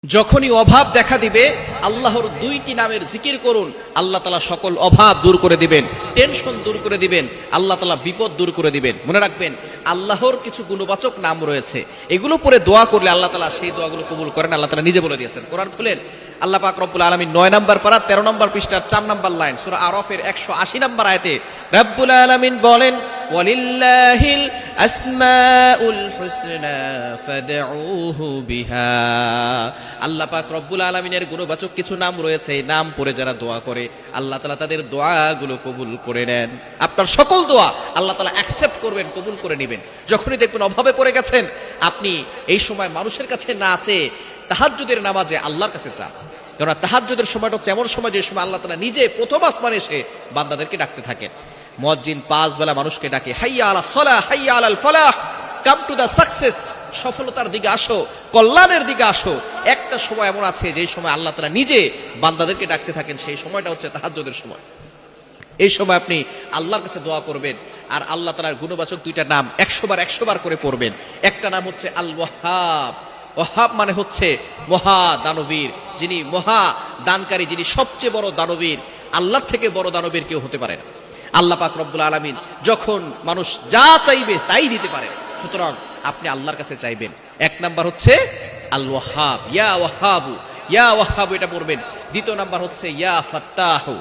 যখনই অভাব দেখা দিবে আল্লাহর দুইটি নামের জিকির করুন, আল্লাহ তাআলা সকল অভাব দূর করে দিবেন, টেনশন দূর করে দিবেন, আল্লাহ তাআলা বিপদ দূর করে দিবেন। মনে রাখবেন, আল্লাহর কিছু গুণবাচক নাম রয়েছে, এগুলো পরে দোয়া করলে আল্লাহ তাআলা সেই দোয়াগুলো কবুল করেন। আল্লাহ তাআলা নিজে বলে দিয়েছেন। কোরআন খুলেন, আল্লাহ পাক রব্বুল আলামিন 9 নম্বর পারা 13 নম্বর পৃষ্ঠার 4 নম্বর লাইন সূরা আরাফের 180 নম্বর আয়াতে রব্বুল আলামিন বলেন, ওয়ালিল্লাহিল আসমাউল হুসনা ফাদউহু বিহা। আল্লাহ পাক রব্বুল আলামিনের গুণবাচক কিছু নাম রয়েছে, এই নাম পড়ে যারা দোয়া করে আল্লাহ তাআলা তাদের দোয়াগুলো কবুল করে নেন। আপনার সকল দোয়া আল্লাহ তাআলা অ্যাকসেপ্ট করবেন, কবুল করে নেবেন। যখনই দেখবেন অভাবে পড়ে গেছেন, আপনি এই সময় মানুষের কাছে না চেয়ে তাহাজ্জুদের নামাজে আল্লাহর কাছে চান। কারণ তাহাজ্জুদের সময়টা হচ্ছে এমন সময় যে সময় আল্লাহ তাআলা নিজে প্রথম আসমানে এসে বান্দাদেরকে ডাকতে থাকেন। মুয়াজ্জিন 5 বেলা মানুষকে ডাকে, হাইয়া আলাস সালাহ, হাইয়া আলাল ফালাহ, কাম টু দা সাকসেস, সফলতার দিকে আসো, কল্যাণের দিকে আসো। একটা সময় এমন আছে যে সময় আল্লাহ তাআলা নিজে বান্দাদেরকে ডাকতে থাকেন, সেই সময়টা হচ্ছে তাহাজ্জুদের সময়। এই সময় আপনি আল্লাহর কাছে দোয়া করবেন, আর আল্লাহ তাআলার গুণবাচক দুইটা নাম 100 বার করে পড়বেন। একটা নাম হচ্ছে আল ওয়াহাব। ওয়াহাব মানে হচ্ছে মহা দানবীর, যিনি মহা দানকারী, যিনি সবচেয়ে বড় দানবীর। আল্লাহ থেকে বড় দানবীর কেউ হতে পারে না। আল্লাহ পাক রব্বুল আলামিন যখন মানুষ যা চাইবে তাই দিতে পারে, সুতরাং আপনি আল্লাহর কাছে চাইবেন। এক নাম্বার হচ্ছে আল ওয়াহাব, ইয়া ওয়াহাবু, ইয়া ওয়াহাবু, এটা পড়বেন। দ্বিতীয় নাম্বার হচ্ছে ইয়া ফাত্তাহু।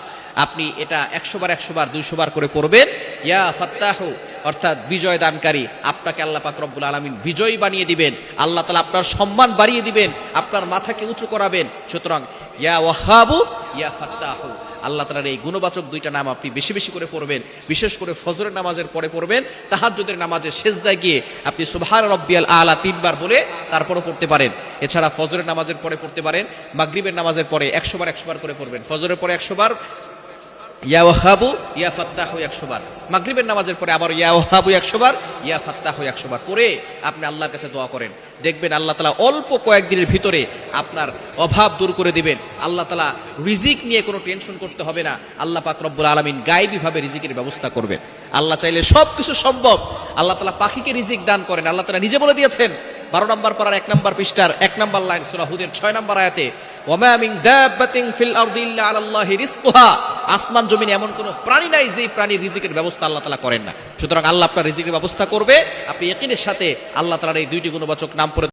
আপনি এটা 100 বার 200 বার করে পড়বেন। ইয়া ফাত্তাহু অর্থাৎ বিজয় দানকারী। আপনাকে আল্লাহ পাক রব্বুল আলামিন বিজয়ী বানিয়ে দিবেন, আল্লাহ তাআলা আপনার সম্মান বাড়িয়ে দিবেন, আপনার মাথাকে উঁচু করাবেন। সুতরাং ইয়া ওয়াহাবু, ইয়া ফাত্তাহু, আল্লাহ তাআলার এই গুণবাচক দুইটা নাম আপনি বেশি বেশি করে পড়বেন। বিশেষ করে ফজরের নামাজের পরে পড়বেন, তাহাজ্জুদের নামাজে সিজদায় গিয়ে আপনি সুবহান রাব্বিয়াল আলা 3 বার বলে তারপরও পড়তে পারেন। এছাড়া ফজরের নামাজের পরে পড়তে পারেন, মাগরিবের নামাজের পরে 100 বার করে পড়বেন। ফজরের পরে 100 বার ইয়া ওয়াহাবু, ইয়া ফাত্তাহু 100 বার, মাগরিবের নামাজের পরে আবার ইয়া ওয়াহাবু 100 বার, ইয়া ফাত্তাহু 100 বার পরে আপনি আল্লাহর কাছে দোয়া করেন। দেখবেন আল্লাহ তাআলা অল্প কয়েকদিনের ভিতরে আপনার অভাব দূর করে দিবেন। আল্লাহ তাআলা রিজিক নিয়ে কোনো টেনশন করতে হবে না। আল্লাহ পাক রব্বুল আলামিন গায়বীভাবে রিজিকের ব্যবস্থা করবেন। আল্লাহ চাইলে সবকিছু সম্ভব। আল্লাহ তাআলা পাখিকে রিজিক দান করেন। আল্লাহ তাআলা নিজে বলে দিয়েছেন 12 নম্বর পারার 1 নম্বর পৃষ্ঠার 1 নম্বর লাইন সূরা হুদের 6 নম্বর আয়াতে, ওয়ামা মিন দাব্বাতিন ফিল আরদি ইল্লা আলাল্লাহি রিজকুহা। আসমান জমিনে এমন কোন প্রাণী নাই যে প্রাণীর রিজিকের ব্যবস্থা আল্লাহ তাআলা করেন না। সুতরাং আল্লাহ আপনার রিজিকের ব্যবস্থা করবে। আপনি ইয়াকিনের সাথে আল্লাহ তাআলার এই দুইটি গুণবাচক নাম পড়ে